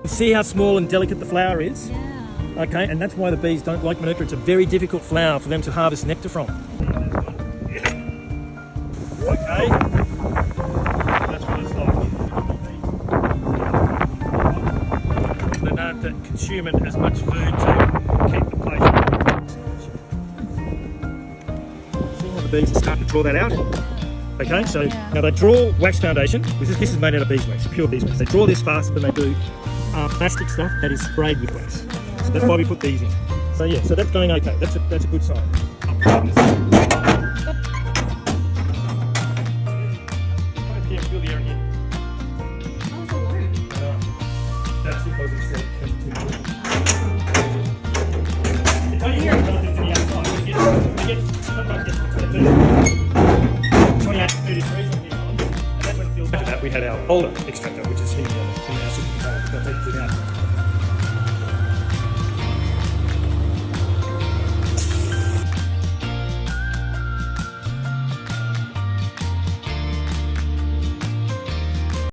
See how small and delicate the flower is? Yeah. Okay, and that's why the bees don't like Manuka. It's a very difficult flower for them to harvest nectar from. Okay, that's what it's like. They don't consume it as much food to keep the place. See how the bees are starting to draw that out? Okay, so now they draw wax foundation. This is made out of beeswax, pure beeswax. They draw this faster than they do plastic stuff that is sprayed with wax. So that's why we put these in. So yeah, so that's going okay. That's a good sign. Yeah, feel the air in here. Oh, so warm. That's because it's 22 degrees. It's only here relative to the outside. It gets sometimes gets to 28 to 30 degrees on the island. And that's when it feels like that. We had our older extractor, which is here in our supercontainer. We've got to take it out.